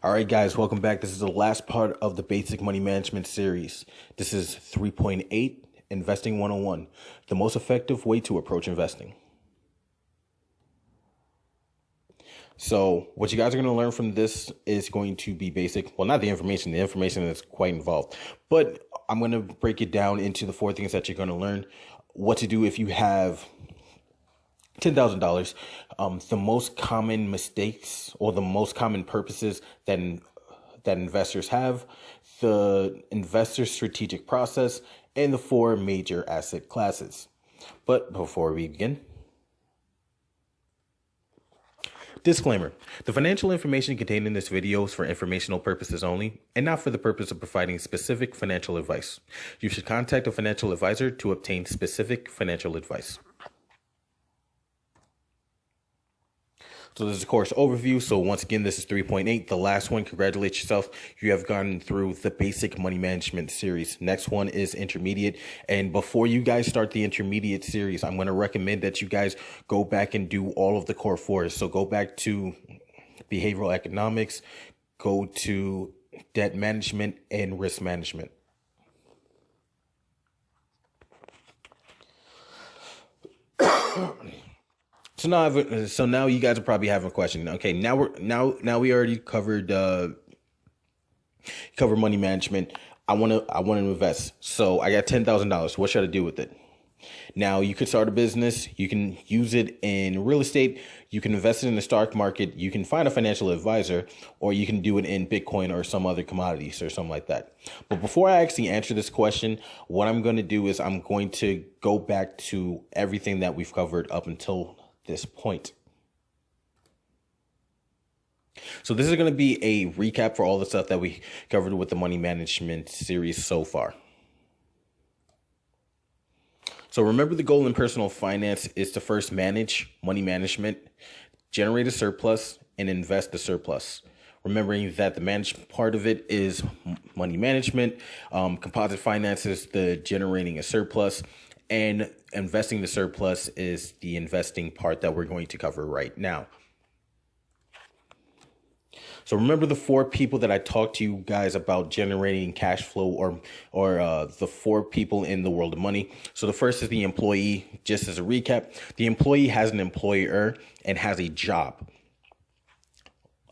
All right, guys, welcome back. This is the last part of the Basic Money Management series. This is 3.8, Investing 101, the most effective way to approach investing. So what you guys are going to learn from this is going to be basic. Well, not the information. The information is quite involved. But I'm going to break it down into the four things that you're going to learn. What to do if you have $10,000, the most common mistakes or the most common purposes that investors have, the investor strategic process, and the four major asset classes. But before we begin, disclaimer: the financial information contained in this video is for informational purposes only and not for the purpose of providing specific financial advice. You should contact a financial advisor to obtain specific financial advice. So this is a course overview. So once again, this is 3.8, the last one. Congratulate yourself. You have gone through the Basic Money Management series. Next one is intermediate. And before you guys start the intermediate series, I'm going to recommend that you guys go back and do all of the core fours. So go back to behavioral economics, go to debt management and risk management. So now you guys are probably having a question. Okay, now we already covered money management. I want to invest. So I got $10,000. What should I do with it? Now you could start a business. You can use it in real estate. You can invest it in the stock market. You can find a financial advisor, or you can do it in Bitcoin or some other commodities or something like that. But before I actually answer this question, what I'm going to do is I'm going to go back to everything that we've covered up until this point. So this is going to be a recap for all the stuff that we covered with the money management series so far. So remember, the goal in personal finance is to first manage money management, generate a surplus, and invest the surplus. Remembering that the management part of it is money management, composite finance is the generating a surplus, and investing the surplus is the investing part that we're going to cover right now. So remember the four people that I talked to you guys about generating cash flow, or the four people in the world of money. So the first is the employee. Just as a recap, the employee has an employer and has a job.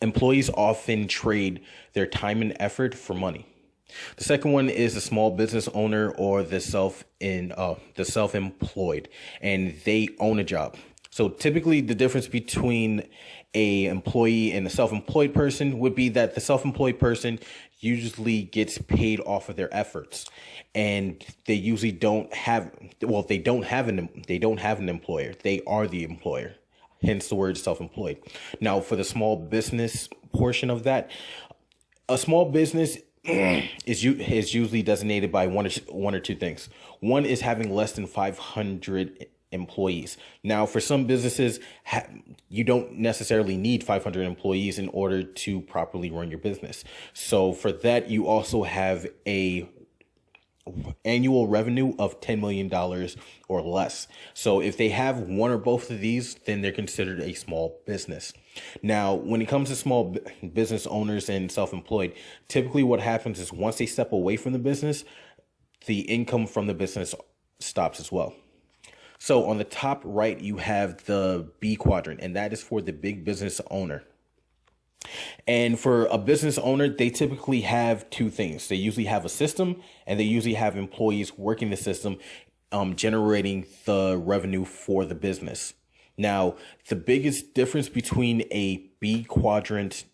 Employees often trade their time and effort for money. The second one is the small business owner, or the self-employed, and they own a job. So typically the difference between a employee and a self-employed person would be that the self-employed person usually gets paid off of their efforts, and they usually don't have an employer. They are the employer. Hence the word self-employed. Now for the small business portion of that, a small business is usually designated by one or two things. One is having less than 500 employees. Now, for some businesses, you don't necessarily need 500 employees in order to properly run your business. So for that, you also have a annual revenue of $10 million or less. So if they have one or both of these, then they're considered a small business. Now, when it comes to small business owners and self-employed, typically what happens is once they step away from the business, the income from the business stops as well. So on the top right, you have the B quadrant, and that is for the big business owner. And for a business owner, they typically have two things. They usually have a system, and they usually have employees working the system, generating the revenue for the business. Now, the biggest difference between a B quadrant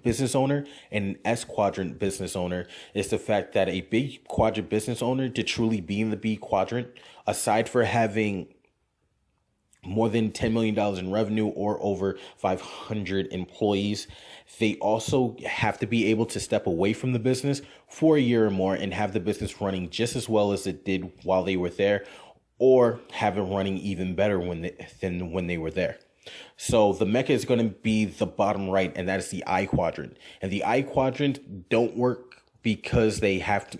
business owner and an S quadrant business owner is the fact that a B quadrant business owner, to truly be in the B quadrant, aside for having more than $10 million in revenue or over 500 employees, they also have to be able to step away from the business for a year or more and have the business running just as well as it did while they were there, or have it running even better than when they were there. So the mecca is going to be the bottom right, and that is the I quadrant. And the I quadrant don't work because they have to.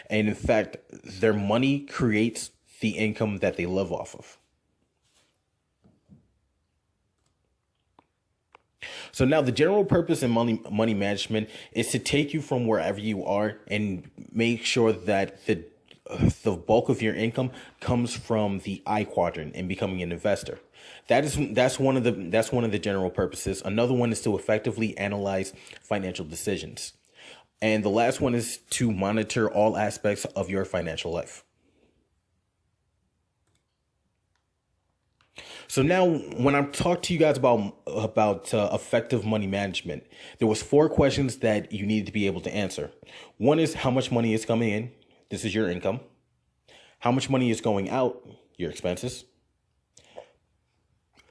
And in fact, their money creates the income that they live off of. So now the general purpose in money management is to take you from wherever you are and make sure that the bulk of your income comes from the I quadrant and becoming an investor. That's one of the general purposes. Another one is to effectively analyze financial decisions. And the last one is to monitor all aspects of your financial life. So now, when I talked to you guys about effective money management, there was 4 questions that you needed to be able to answer. One is how much money is coming in. This is your income. How much money is going out? Your expenses.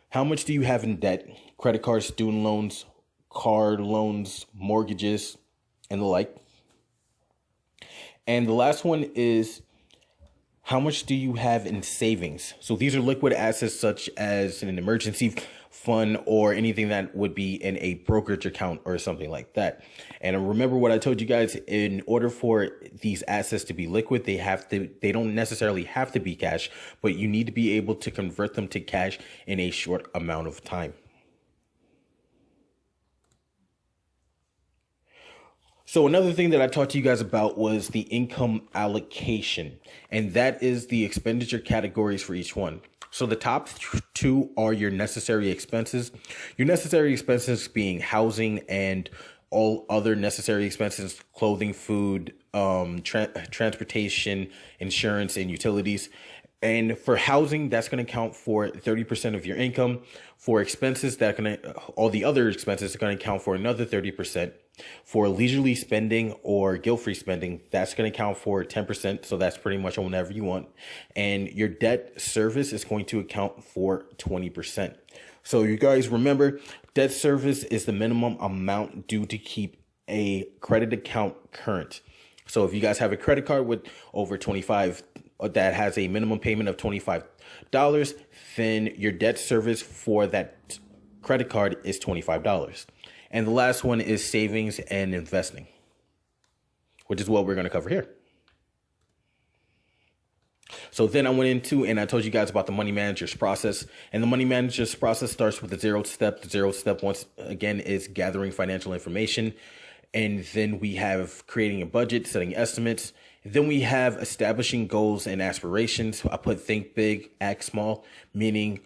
How much do you have in debt? Credit cards, student loans, car loans, mortgages, and the like. And the last one is how much do you have in savings? So these are liquid assets such as an emergency fund or anything that would be in a brokerage account or something like that. And remember what I told you guys, in order for these assets to be liquid, they don't necessarily have to be cash, but you need to be able to convert them to cash in a short amount of time. So another thing that I talked to you guys about was the income allocation, and that is the expenditure categories for each one. So the top 2 are your necessary expenses. Your necessary expenses being housing and all other necessary expenses, clothing, food, transportation, insurance, and utilities. And for housing, that's going to count for 30% of your income. For expenses, all the other expenses are going to count for another 30%. For leisurely spending or guilt-free spending, that's going to count for 10%. So that's pretty much whenever you want. And your debt service is going to account for 20%. So you guys remember, debt service is the minimum amount due to keep a credit account current. So if you guys have a credit card with over 25 that has a minimum payment of $25, then your debt service for that credit card is $25. And the last one is savings and investing, which is what we're going to cover here. So then I went into, and I told you guys about the money manager's process. And the money manager's process starts with the 0 step. The 0 step, once again, is gathering financial information. And then we have creating a budget, setting estimates. Then we have establishing goals and aspirations. I put think big, act small, meaning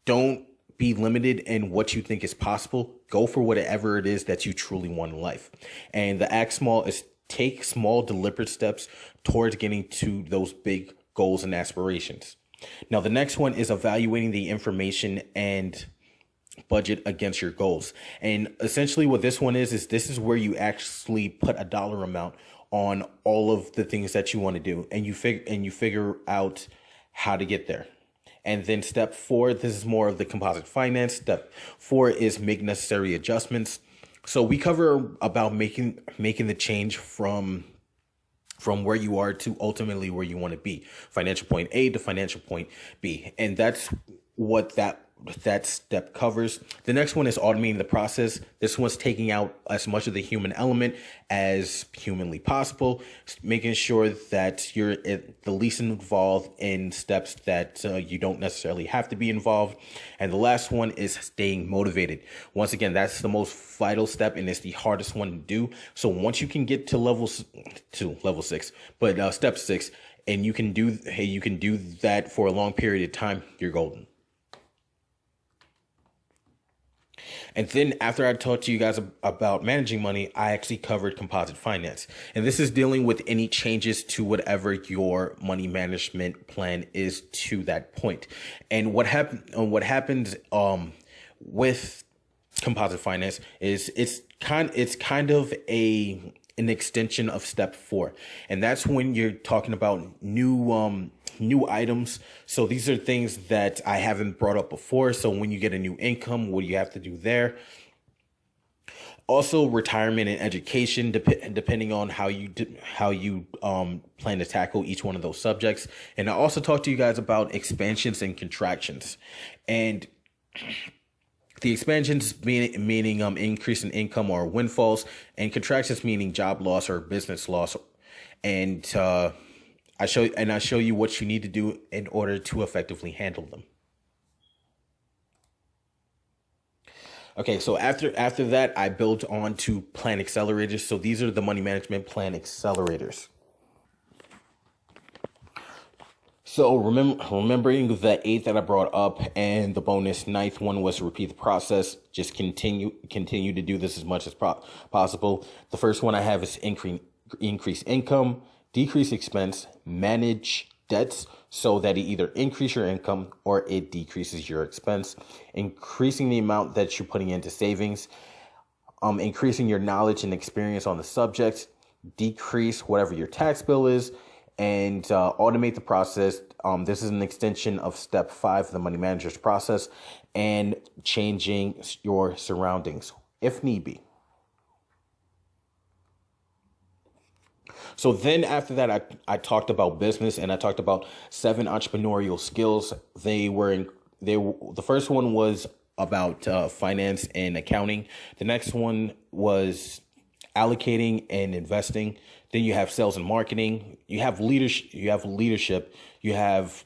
don't be limited in what you think is possible. Go for whatever it is that you truly want in life. And the act small is take small, deliberate steps towards getting to those big goals and aspirations. Now, the next one is evaluating the information and budget against your goals. And essentially what this one is this is where you actually put a dollar amount on all of the things that you want to do, and you figure out how to get there. And then step 4, this is more of the composite finance. Step 4 is make necessary adjustments. So we cover about making the change from where you are to ultimately where you want to be, financial point A to financial point B. And that's what that step covers. The next one is automating the process. This one's taking out as much of the human element as humanly possible, making sure that you're the least involved in steps that you don't necessarily have to be involved. And the last one is staying motivated. Once again, that's the most vital step, and it's the hardest one to do. So once you can get to level 6, but step 6, and you can do that for a long period of time, you're golden. And then after I talked to you guys about managing money, I actually covered composite finance. And this is dealing with any changes to whatever your money management plan is to that point. And what happens with composite finance is it's kind of an extension of step 4. And that's when you're talking about new items. So these are things that I haven't brought up before. So when you get a new income, what do you have to do there? Also, retirement and education, depending on how you plan to tackle each one of those subjects. And I also talked to you guys about expansions and contractions. And the expansions meaning increase in income or windfalls, and contractions meaning job loss or business loss. And I show you what you need to do in order to effectively handle them. Okay, so after that, I built on to plan accelerators. So these are the money management plan accelerators. So remembering the 8 that I brought up, and the bonus ninth one was to repeat the process. Just continue to do this as much as possible. The first one I have is increase income, decrease expense, manage debts so that it either increase your income or it decreases your expense, increasing the amount that you're putting into savings, increasing your knowledge and experience on the subject, decrease whatever your tax bill is, and automate the process. This is an extension of step 5 of the money manager's process, and changing your surroundings if need be. So then after that, I talked about business, and I talked about 7 entrepreneurial skills. The first one was about finance and accounting. The next one was allocating and investing. Then you have sales and marketing. You have leadership. You have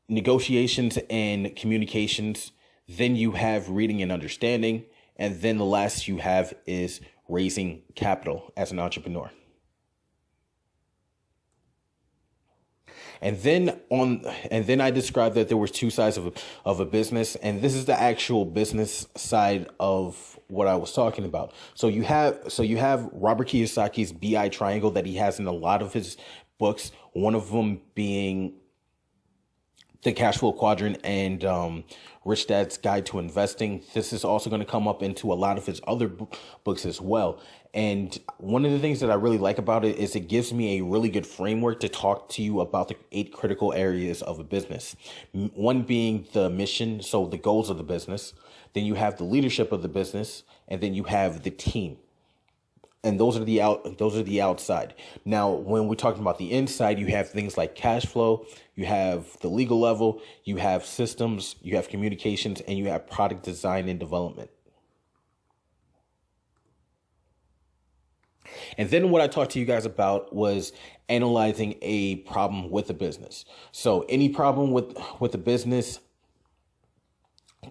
negotiations and communications. Then you have reading and understanding. And then the last you have is raising capital as an entrepreneur. And then I described that there was 2 sides of a business, and this is the actual business side of what I was talking about. So you have Robert Kiyosaki's BI triangle that he has in a lot of his books. One of them being the Cashflow quadrant and Rich Dad's Guide to Investing. This is also going to come up into a lot of his other books as well. And one of the things that I really like about it is it gives me a really good framework to talk to you about the 8 critical areas of a business. One being the mission, so the goals of the business. Then you have the leadership of the business, and then you have the team. And those are the outside. Now, when we're talking about the inside, you have things like cash flow, you have the legal level, you have systems, you have communications, and you have product design and development. And then what I talked to you guys about was analyzing a problem with a business. So any problem with a business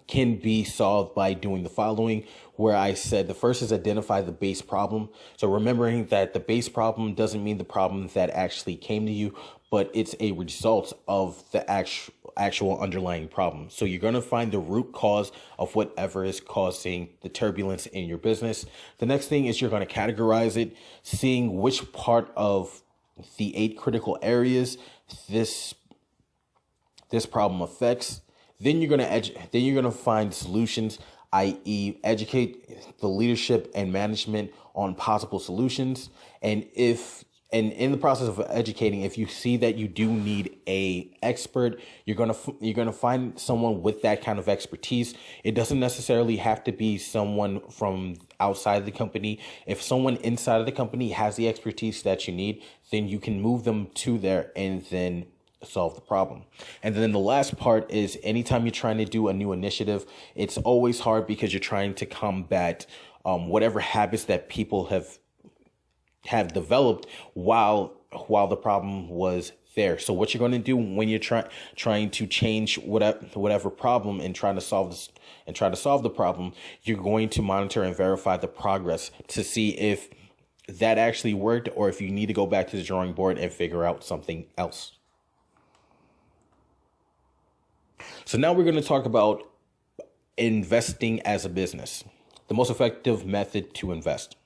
can be solved by doing the following, where I said the first is identify the base problem. So remembering that the base problem doesn't mean the problem that actually came to you, but it's a result of the actual underlying problem. So you're going to find the root cause of whatever is causing the turbulence in your business. The next thing is you're going to categorize it, seeing which part of the 8 critical areas this problem affects. Then you're gonna find solutions, i.e., educate the leadership and management on possible solutions. And in the process of educating, if you see that you do need a expert, you're gonna find someone with that kind of expertise. It doesn't necessarily have to be someone from outside the company. If someone inside of the company has the expertise that you need, then you can move them to there and then solve the problem. And then the last part is anytime you're trying to do a new initiative, it's always hard because you're trying to combat whatever habits that people have developed while the problem was there. So what you're going to do when you're trying to change whatever problem and trying to solve the problem, you're going to monitor and verify the progress to see if that actually worked or if you need to go back to the drawing board and figure out something else. So now we're going to talk about investing as a business, the most effective method to invest.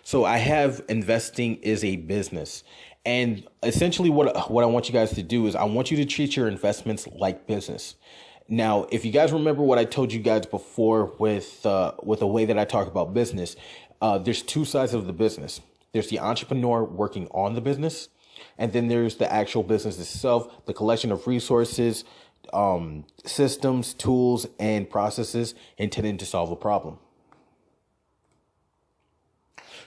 So I have investing is a business. And essentially what I want you guys to do is I want you to treat your investments like business. Now, if you guys remember what I told you guys before with the way that I talk about business, there's 2 sides of the business. There's the entrepreneur working on the business. And then there's the actual business itself, the collection of resources, systems, tools, and processes intended to solve a problem.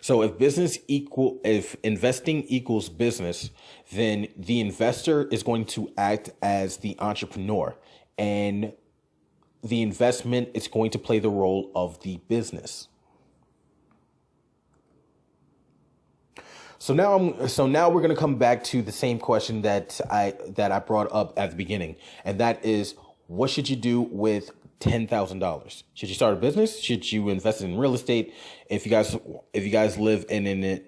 So if investing equals business, then the investor is going to act as the entrepreneur, and the investment is going to play the role of the business. So now we're gonna come back to the same question that I brought up at the beginning, and that is, what should you do with $10,000? Should you start a business? Should you invest in real estate? If you guys live in an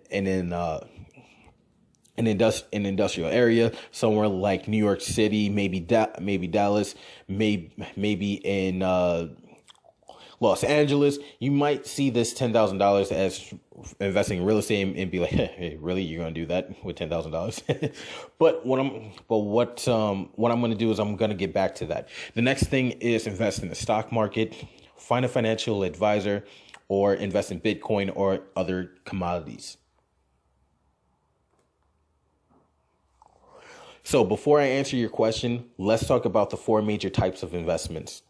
industrial area somewhere like New York City, maybe Dallas, maybe in Los Angeles, you might see this $10,000 as investing in real estate and be like, hey, really, you're gonna do that with $10,000? But what I'm gonna do is I'm gonna get back to that. The next thing is invest in the stock market, find a financial advisor, or invest in Bitcoin or other commodities. So before I answer your question, let's talk about the 4 major types of investments.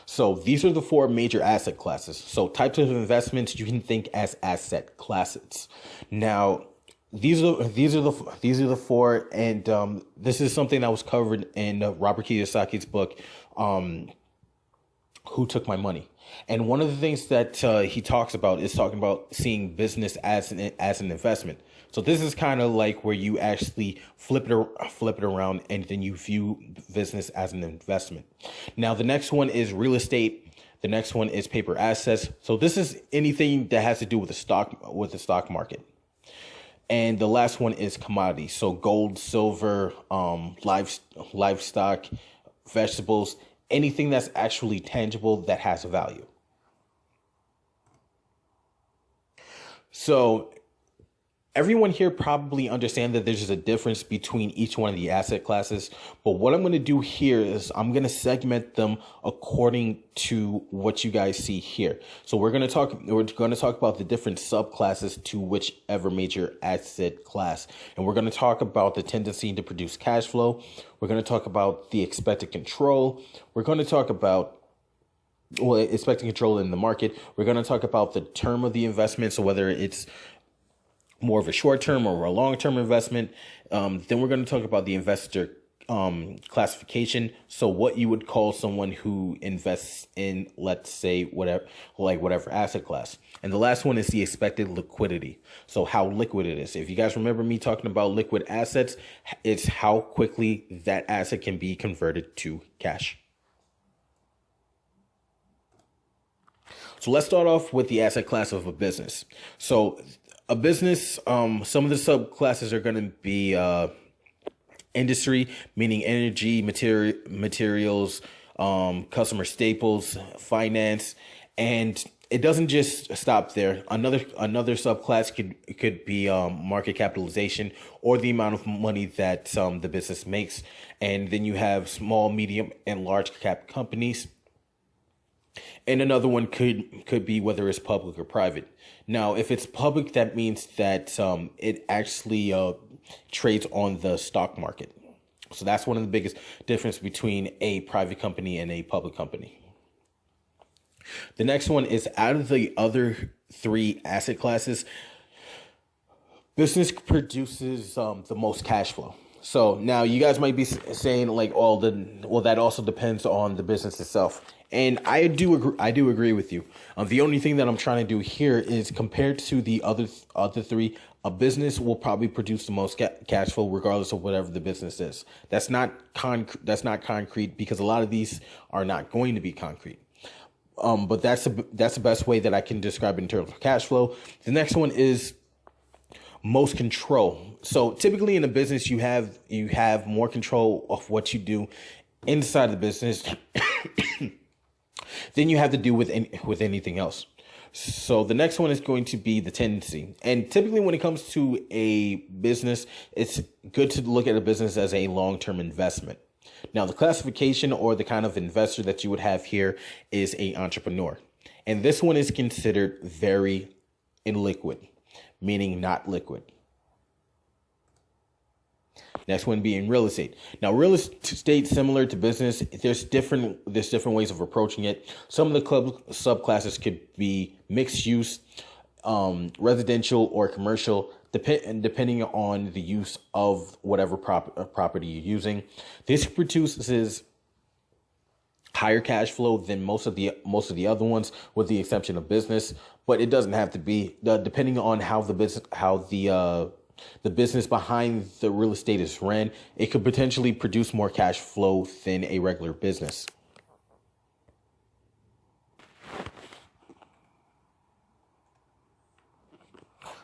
So these are the 4 major asset classes. So types of investments you can think as asset classes. Now, these are the 4, and this is something that was covered in Robert Kiyosaki's book, Who Took My Money. And one of the things that he talks about is talking about seeing business as an investment. So this is kind of like where you actually flip it around, and then you view business as an investment. Now, the next one is real estate. The next one is paper assets. So this is anything that has to do with the stock market. And the last one is commodities. So gold, silver, livestock, vegetables, anything that's actually tangible that has value. So everyone here probably understands that there's just a difference between each one of the asset classes. But what I'm going to do here is I'm going to segment them according to what you guys see here. So we're going to talk about the different subclasses to whichever major asset class. And we're going to talk about the tendency to produce cash flow. We're going to talk about the expected control. We're going to talk about expected control in the market. We're going to talk about the term of the investment. So whether it's more of a short-term or a long-term investment. Then we're going to talk about the investor classification. So what you would call someone who invests in, let's say, whatever asset class. And the last one is the expected liquidity. So how liquid it is. If you guys remember me talking about liquid assets, it's how quickly that asset can be converted to cash. So let's start off with the asset class of a business. So a business, some of the subclasses are going to be industry, meaning energy, materials, customer staples, finance, and it doesn't just stop there. Another subclass could be market capitalization, or the amount of money that the business makes, and then you have small, medium, and large cap companies. And another one could be whether it's public or private. Now, if it's public, that means that it actually trades on the stock market. So that's one of the biggest difference between a private company and a public company. The next one is, out of the other 3 asset classes, business produces the most cash flow. So now you guys might be saying like, that also depends on the business itself. And I do agree with you. The only thing that I'm trying to do here is, compared to the other 3, a business will probably produce the most cash flow regardless of whatever the business is. That's not concrete, because a lot of these are not going to be concrete. But that's the best way that I can describe it in terms of cash flow. The next one is most control. So typically in a business, you have more control of what you do inside the business than you have to do with anything else. So the next one is going to be the tendency. And typically when it comes to a business, it's good to look at a business as a long-term investment. Now, the classification, or the kind of investor that you would have here, is an entrepreneur. And this one is considered very illiquid, meaning not liquid. Next one being real estate. Now, real estate, similar to business, there's different ways of approaching it. Some of the subclasses could be mixed use, residential or commercial, depending on the use of whatever property you're using. This produces higher cash flow than most of the other ones, with the exception of business. But it doesn't have to be. Depending on how the business behind the real estate is ran, it could potentially produce more cash flow than a regular business.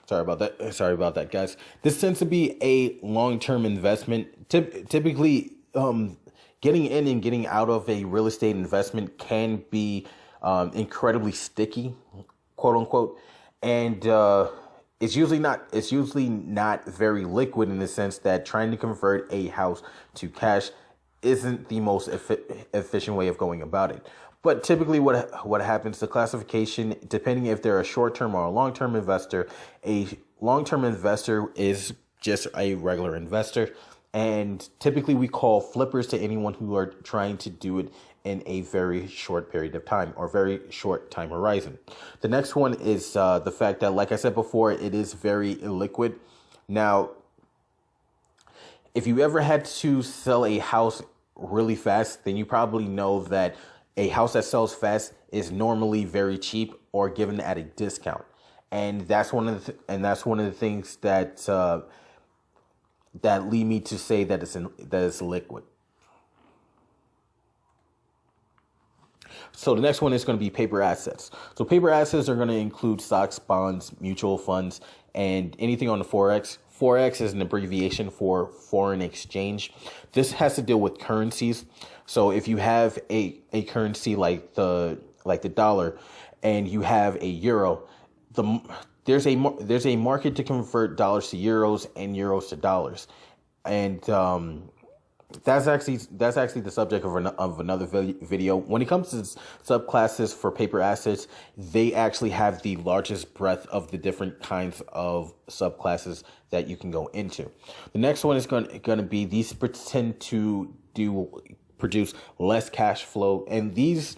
Sorry about that, guys. This tends to be a long-term investment. Typically, getting in and getting out of a real estate investment can be incredibly sticky, quote unquote, and it's usually not very liquid, in the sense that trying to convert a house to cash isn't the most efficient way of going about it. But typically what happens, the classification, depending if they're a short-term or a long-term investor, a long-term investor is just a regular investor. And typically we call flippers to anyone who are trying to do it in a very short period of time, or very short time horizon. The next one is the fact that, like I said before, it is very illiquid. Now, if you ever had to sell a house really fast, then you probably know that a house that sells fast is normally very cheap or given at a discount, and that's one of the things that lead me to say that it's liquid. So the next one is going to be paper assets. So paper assets are going to include stocks, bonds, mutual funds, and anything on the Forex. Forex is an abbreviation for foreign exchange. This has to deal with currencies. So if you have a currency like the dollar, and you have a euro, there's a market to convert dollars to euros and euros to dollars, and that's actually the subject of another video. When it comes to subclasses for paper assets, they actually have the largest breadth of the different kinds of subclasses that you can go into. The next one is going to be, these tend to produce less cash flow, and these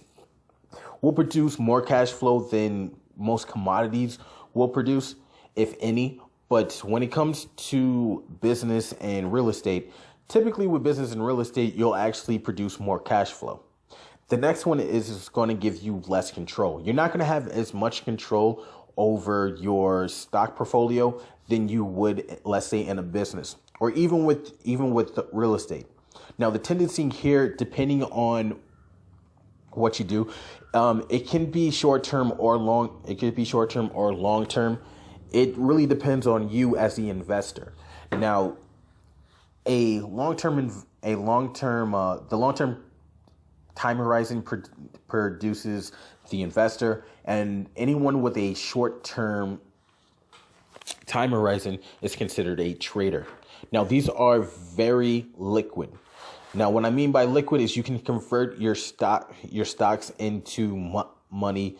will produce more cash flow than most commodities will produce, if any. But when it comes to business and real estate, typically with business and real estate, you'll actually produce more cash flow. The next one is going to give you less control. You're not going to have as much control over your stock portfolio than you would, let's say, in a business, or even with real estate. Now, the tendency here, depending on what you do, it can be short-term or long. It could be short-term or long-term. It really depends on you as the investor. Now, the long-term time horizon produces the investor, and anyone with a short-term time horizon is considered a trader. Now, these are very liquid. Now, what I mean by liquid is you can convert your stocks into money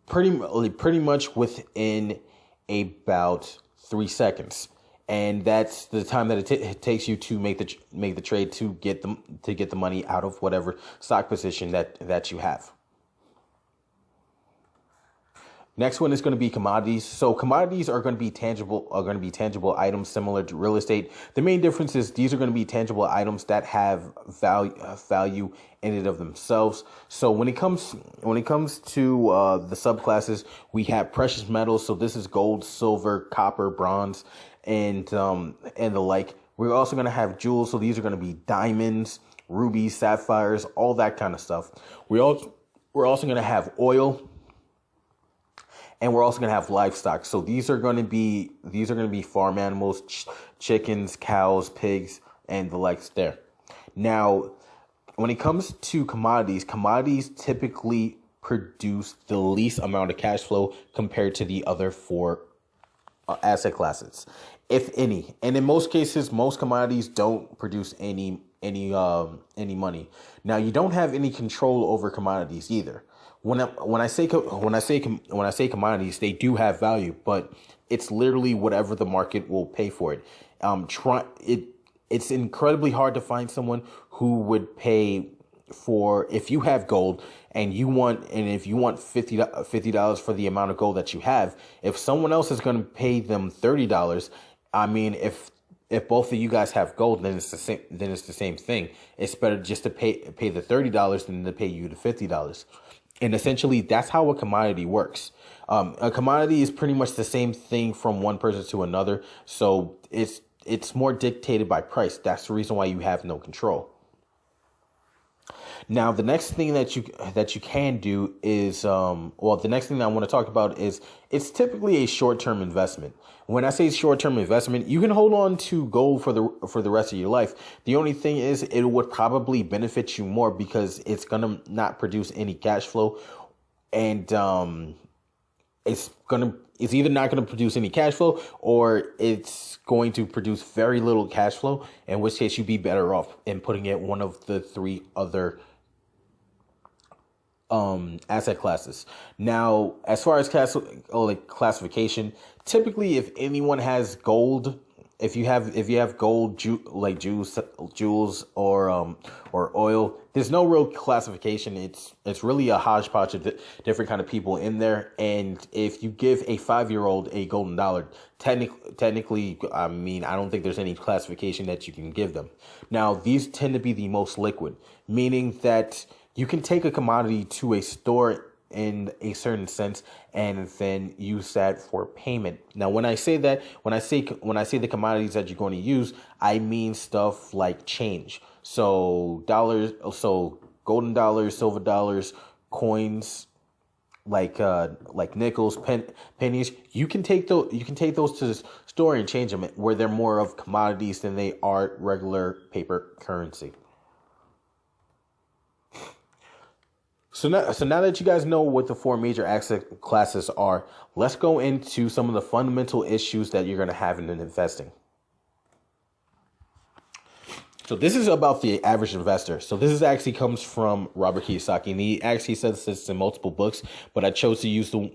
pretty much within about 3 seconds, and that's the time that it takes you to make the trade to get the money out of whatever stock position that you have. Next one is going to be commodities. So commodities are going to be tangible items similar to real estate. The main difference is these are going to be tangible items that have value in and of themselves. So when it comes to the subclasses, we have precious metals. So this is gold, silver, copper, bronze, and the like. We're also going to have jewels. So these are going to be diamonds, rubies, sapphires, all that kind of stuff. We're also going to have oil. And we're also going to have livestock. So these are going to be farm animals, chickens, cows, pigs, and the likes there. Now, when it comes to commodities typically produce the least amount of cash flow compared to the other four asset classes, if any. And in most cases, most commodities don't produce any money. Now, you don't have any control over commodities either. When I say commodities, they do have value, but it's literally whatever the market will pay for it. It's incredibly hard to find someone who would pay for, if you have gold and if you want $50 for the amount of gold that you have, if someone else is going to pay them $30, I mean, if if both of you guys have gold, then it's the same. Then it's the same thing. It's better just to pay the $30 than to pay you the $50. And essentially, that's how a commodity works. A commodity is pretty much the same thing from one person to another. So it's more dictated by price. That's the reason why you have no control. Now, the next thing that you can do is, the next thing that I want to talk about is it's typically a short-term investment. When I say short-term investment, you can hold on to gold for the rest of your life. The only thing is it would probably benefit you more because it's gonna not produce any cash flow, and it's either not gonna produce any cash flow or it's going to produce very little cash flow. In which case, you'd be better off in putting it one of the three other asset classes. Now, as far as classification, typically if anyone has gold, if you have gold, like jewels or oil, there's no real classification. It's really a hodgepodge of different kind of people in there. And if you give a 5-year-old a golden dollar, technically, I mean, I don't think there's any classification that you can give them. Now, these tend to be the most liquid, meaning that you can take a commodity to a store in a certain sense and then use that for payment. Now, when I say the commodities that you're going to use, I mean stuff like change. So golden dollars, silver dollars, coins, like nickels, pennies. You can take those to the store and change them where they're more of commodities than they are regular paper currency. So now that you guys know what the four major asset classes are, let's go into some of the fundamental issues that you're going to have in investing. So this is about the average investor. So this is actually comes from Robert Kiyosaki, and he actually says this in multiple books, but I chose to use Who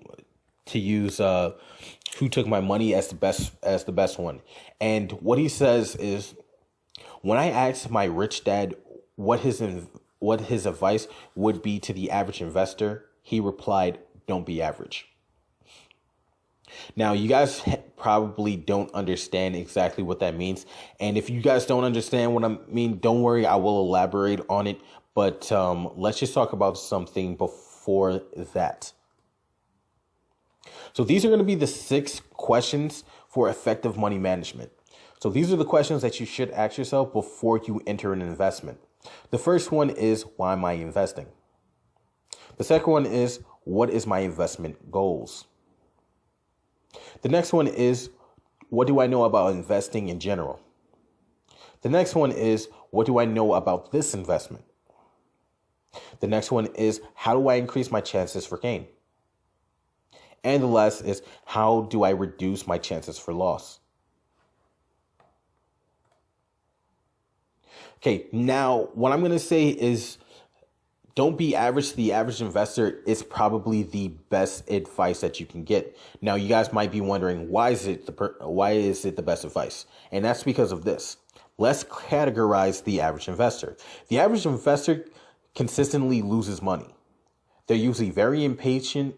Took My Money as the best one. And what he says is, when I asked my rich dad what his advice would be to the average investor, he replied, "Don't be average." Now, you guys probably don't understand exactly what that means. And if you guys don't understand what I mean, don't worry, I will elaborate on it. But let's just talk about something before that. So these are going to be the 6 questions for effective money management. So these are the questions that you should ask yourself before you enter an investment. The first one is, why am I investing? The second one is, what is my investment goals? The next one is, what do I know about investing in general? The next one is, what do I know about this investment? The next one is, how do I increase my chances for gain? And the last is, how do I reduce my chances for loss? Okay, now what I'm going to say is, don't be average. The average investor is probably the best advice that you can get. Now, you guys might be wondering, why is it the best advice? And that's because of this. Let's categorize the average investor. The average investor consistently loses money. They're usually very impatient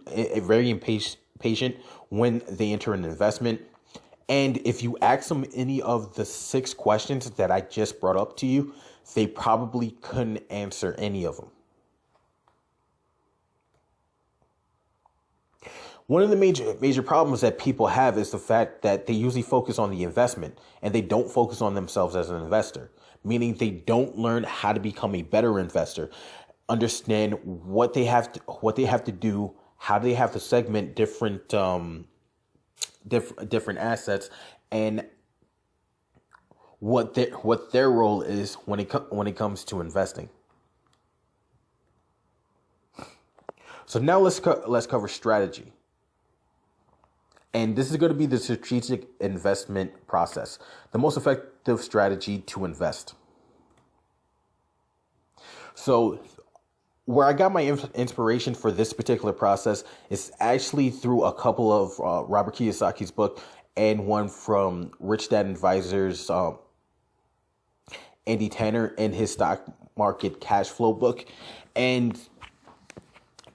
when they enter an investment. And if you ask them any of the 6 questions that I just brought up to you, they probably couldn't answer any of them. One of the major problems that people have is the fact that they usually focus on the investment and they don't focus on themselves as an investor, meaning they don't learn how to become a better investor, understand what they have to do, how they have to segment different assets, and what their role is when it comes to investing. So now let's cover strategy. And this is going to be the strategic investment process, the most effective strategy to invest. So where I got my inspiration for this particular process is actually through a couple of Robert Kiyosaki's book and one from Rich Dad Advisors, Andy Tanner, in his stock market cash flow book. And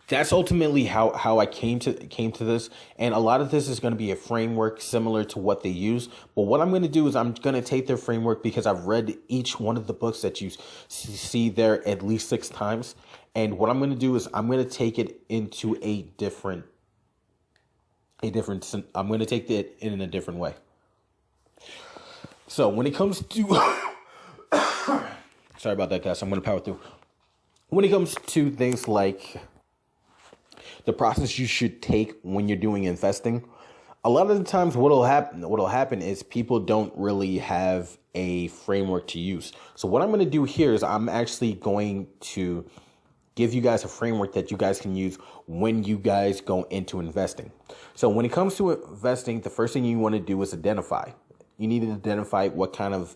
that's ultimately how I came to this, and a lot of this is going to be a framework similar to what they use. But what I'm going to do is I'm going to take their framework, because I've read each one of the books that you see there at least 6 times, and what I'm going to do is I'm going to take it into a different. I'm going to take it in a different way. So when it comes to sorry about that, guys. I'm going to power through. When it comes to things like the process you should take when you're doing investing, a lot of the times what'll happen is people don't really have a framework to use. So what I'm going to do here is I'm actually going to give you guys a framework that you guys can use when you guys go into investing. So when it comes to investing, the first thing you want to do is identify. You need to identify what kind of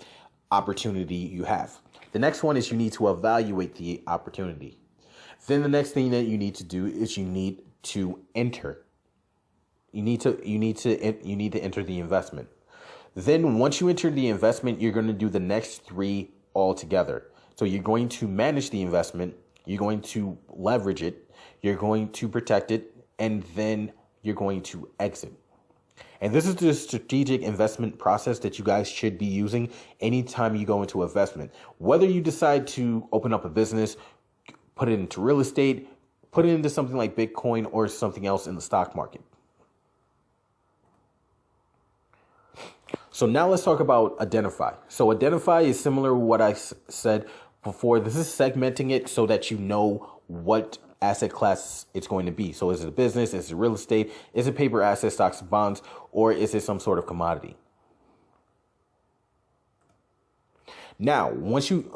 opportunity you have. The next one is you need to evaluate the opportunity. Then the next thing that you need to do is you need to enter. You need to enter the investment. Then once you enter the investment, you're going to do the next 3 all together. So you're going to manage the investment, you're going to leverage it, you're going to protect it, and then you're going to exit. And this is the strategic investment process that you guys should be using anytime you go into investment. Whether you decide to open up a business, put it into real estate, put it into something like Bitcoin or something else in the stock market. So now let's talk about identify. So identify is similar to what I said before. This is segmenting it so that you know what asset class it's going to be. So is it a business? Is it real estate? Is it paper assets, stocks, and bonds? Or is it some sort of commodity? Now, once you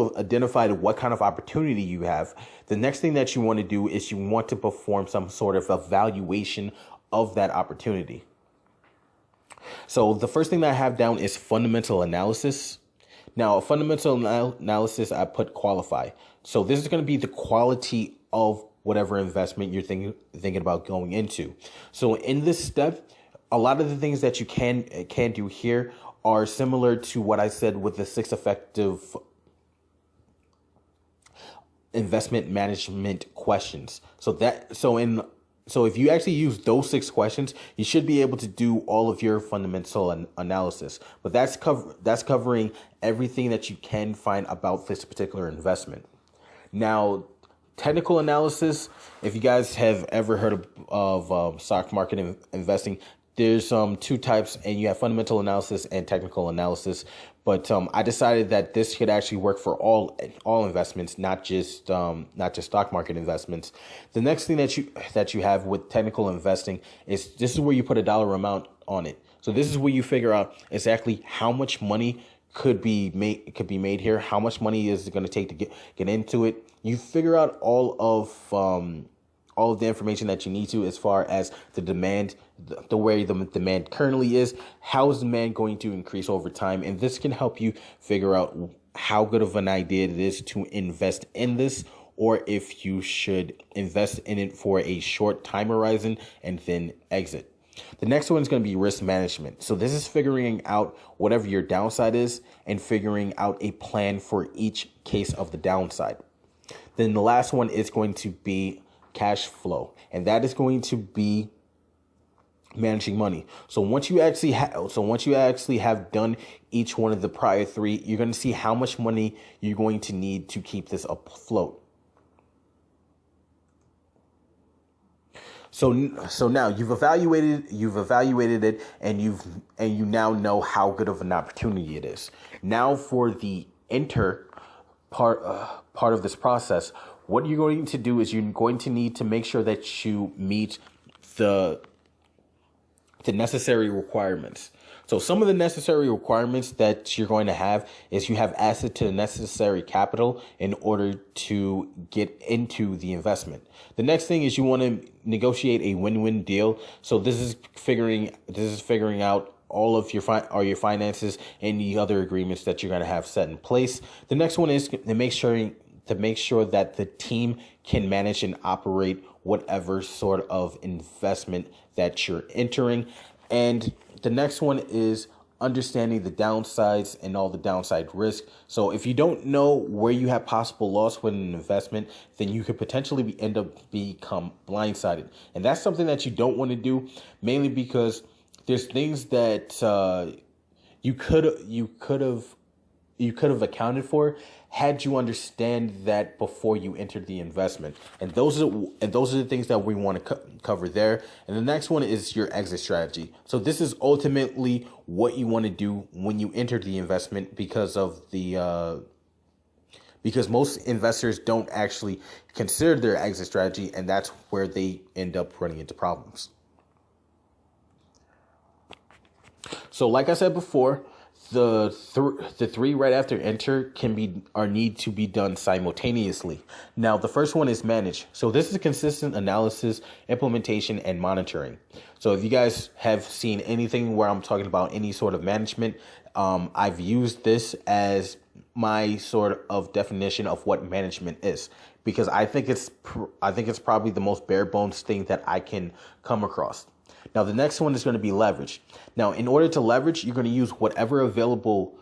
have identified what kind of opportunity you have, the next thing that you want to do is you want to perform some sort of evaluation of that opportunity. So the first thing that I have down is fundamental analysis. Now, a fundamental analysis, I put qualify. So this is going to be the quality of whatever investment you're thinking about going into. So in this step, a lot of the things that you can do here are similar to what I said with the 6 effective investment management questions. So if you actually use those 6 questions, you should be able to do all of your fundamental analysis. But that's covering everything that you can find about this particular investment. Now, technical analysis, if you guys have ever heard of stock market investing, there's 2 types, and you have fundamental analysis and technical analysis. But I decided that this could actually work for all investments, not just stock market investments. The next thing that you have with technical investing is this is where you put a dollar amount on it. So this is where you figure out exactly how much money could be made here, how much money is it going to take to get into it. You figure out all of the information that you need to as far as the demand, the way the demand currently is, how is demand going to increase over time, and this can help you figure out how good of an idea it is to invest in this, or if you should invest in it for a short time horizon and then exit. The next one is going to be risk management. So this is figuring out whatever your downside is and figuring out a plan for each case of the downside. Then the last one is going to be cash flow, and that is going to be managing money. So once you actually have done each one of the prior 3, you're going to see how much money you're going to need to keep this afloat. So now you've evaluated it, and you now know how good of an opportunity it is. Now for the enter part of this process, what you're going to do is you're going to need to make sure that you meet the necessary requirements. So some of the necessary requirements that you're going to have is you have access to the necessary capital in order to get into the investment. The next thing is you want to negotiate a win-win deal. So this is figuring out all of your finances and the other agreements that you're going to have set in place. The next one is to make sure that the team can manage and operate whatever sort of investment that you're entering. And the next one is understanding the downsides and all the downside risk. So if you don't know where you have possible loss with an investment, then you could potentially end up become blindsided. And that's something that you don't want to do, mainly because there's things that you could have accounted for had you understand that before you entered the investment. And those are the things that we want to cover there. And the next one is your exit strategy. So this is ultimately what you want to do when you enter the investment, because most investors don't actually consider their exit strategy, and that's where they end up running into problems. So like I said before, the three right after enter need to be done simultaneously. Now, the first one is manage. So this is consistent analysis, implementation, and monitoring. So if you guys have seen anything where I'm talking about any sort of management, I've used this as my sort of definition of what management is, because I think it's probably the most bare bones thing that I can come across. Now, the next one is going to be leverage. Now, in order to leverage, you're going to use whatever available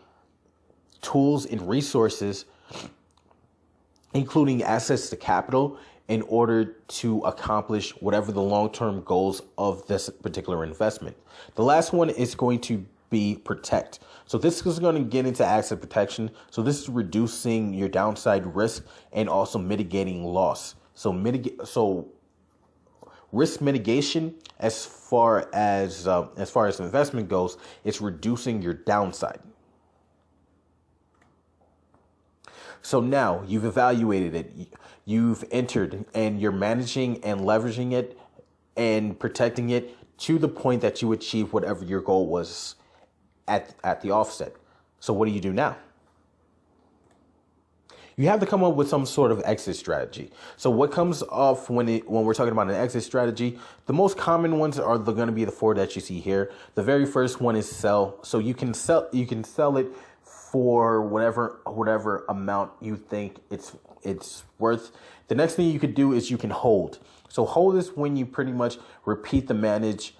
tools and resources, including access to capital, in order to accomplish whatever the long-term goals of this particular investment. The last one is going to be protect. So this is going to get into asset protection. So this is reducing your downside risk and also mitigating loss. So risk mitigation, as far as investment goes, it's reducing your downside. So now you've evaluated it, you've entered, and you're managing and leveraging it and protecting it to the point that you achieve whatever your goal was at the offset. So what do you do now? You have to come up with some sort of exit strategy. So what comes off when we're talking about an exit strategy, the most common ones are going to be the four that you see here. The very first one is sell. So you can sell it for whatever amount you think it's worth. The next thing you could do is you can hold. So hold is when you pretty much repeat the manage,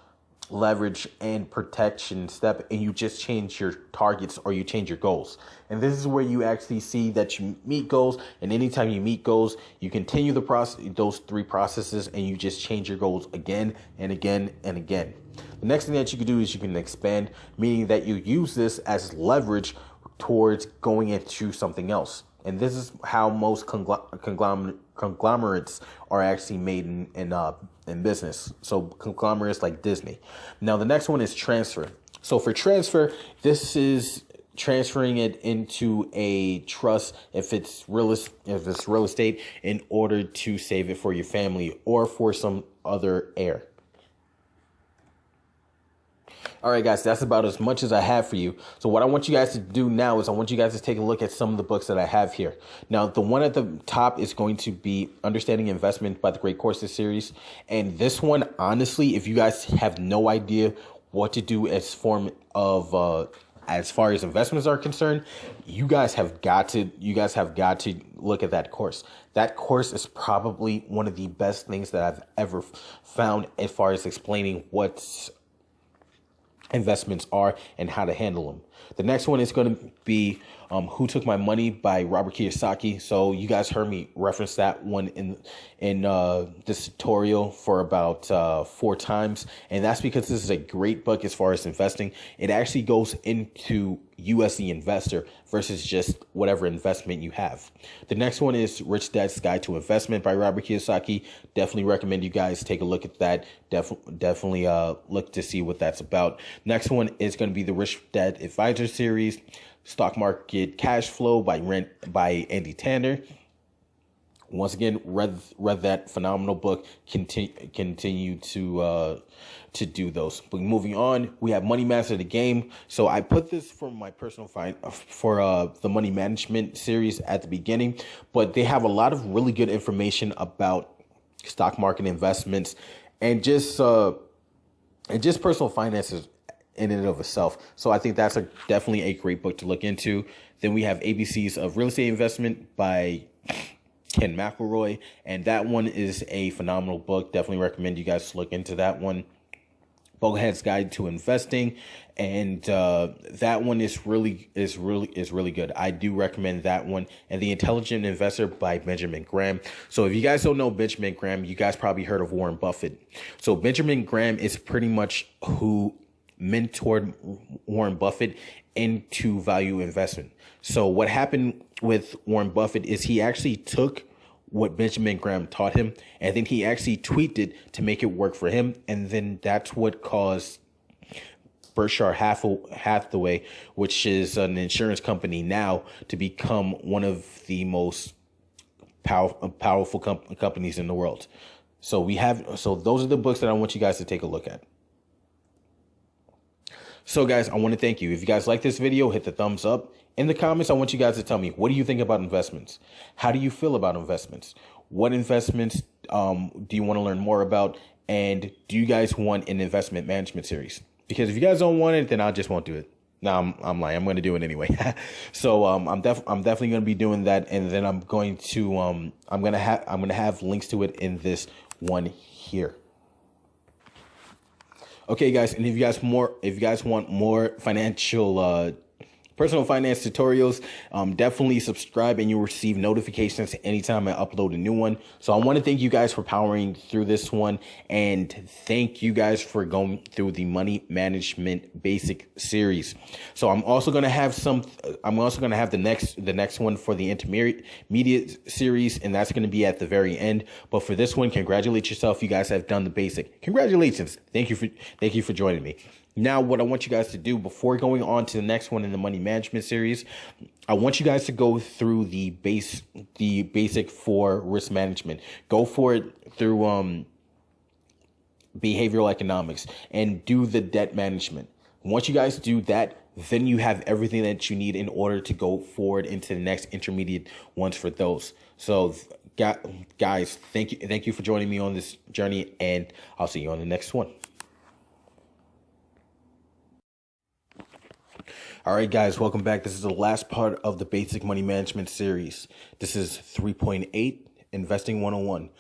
leverage, and protection step, and you just change your targets or you change your goals. And this is where you actually see that you meet goals, and anytime you meet goals, you continue the process, those three processes, and you just change your goals again and again and again. The next thing that you can do is you can expand, meaning that you use this as leverage towards going into something else. And this is how most conglomerates are actually made in business. So conglomerates like Disney. Now, the next one is transfer. So for transfer, this is transferring it into a trust if it's real estate, in order to save it for your family or for some other heir. All right, guys, that's about as much as I have for you. So what I want you guys to do now is I want you guys to take a look at some of the books that I have here. Now, the one at the top is going to be Understanding Investment by the Great Courses series. And this one, honestly, if you guys have no idea what to do as far as investments are concerned, you guys have got to look at that course. That course is probably one of the best things that I've ever found as far as explaining what investments are and how to handle them. The next one is going to be Who Took My Money by Robert Kiyosaki. So you guys heard me reference that one in this tutorial for about 4 times. And that's because this is a great book as far as investing. It actually goes into you as the investor versus just whatever investment you have. The next one is Rich Dad's Guide to Investment by Robert Kiyosaki. Definitely recommend you guys take a look at that. Definitely look to see what that's about. Next one is going to be the Rich Dad Advisor series, Stock Market Cashflow by Andy Tanner. Once again, read that phenomenal book. Continue to do those. But moving on, we have Money Master the Game. So I put this for my personal for the money management series at the beginning, but they have a lot of really good information about stock market investments and just personal finances in and of itself. So I think that's definitely a great book to look into. Then we have ABCs of Real Estate Investment by Ken McElroy, and that one is a phenomenal book. Definitely recommend you guys look into that one. Boglehead's Guide to Investing, and that one is really good. I do recommend that one. And The Intelligent Investor by Benjamin Graham. So if you guys don't know Benjamin Graham, you guys probably heard of Warren Buffett. So Benjamin Graham is pretty much who mentored Warren Buffett into value investment. So what happened with Warren Buffett is he actually took what Benjamin Graham taught him, and then he actually tweaked it to make it work for him. And then that's what caused Berkshire Hathaway, which is an insurance company now, to become one of the most powerful companies in the world. So those are the books that I want you guys to take a look at. So guys, I want to thank you. If you guys like this video, hit the thumbs up. In the comments, I want you guys to tell me, what do you think about investments? How do you feel about investments? What investments do you want to learn more about? And do you guys want an investment management series? Because if you guys don't want it, then I just won't do it. No, I'm lying. I'm going to do it anyway. So I'm definitely going to be doing that, and then I'm going to have links to it in this one here. Okay, guys, and if you guys want more personal finance tutorials, definitely subscribe and you'll receive notifications anytime I upload a new one. So I want to thank you guys for powering through this one, and thank you guys for going through the money management basic series. So I'm also going to have the next one for the intermediate series, and that's going to be at the very end. But for this one, congratulate yourself. You guys have done the basic. Congratulations. Thank you for joining me. Now, what I want you guys to do before going on to the next one in the money management series, I want you guys to go through the basic for risk management. Go for it through behavioral economics and do the debt management. Once you guys do that, then you have everything that you need in order to go forward into the next intermediate ones for those. So guys, thank you for joining me on this journey, and I'll see you on the next one. All right, guys, welcome back. This is the last part of the basic money management series. This is 3.8, Investing 101.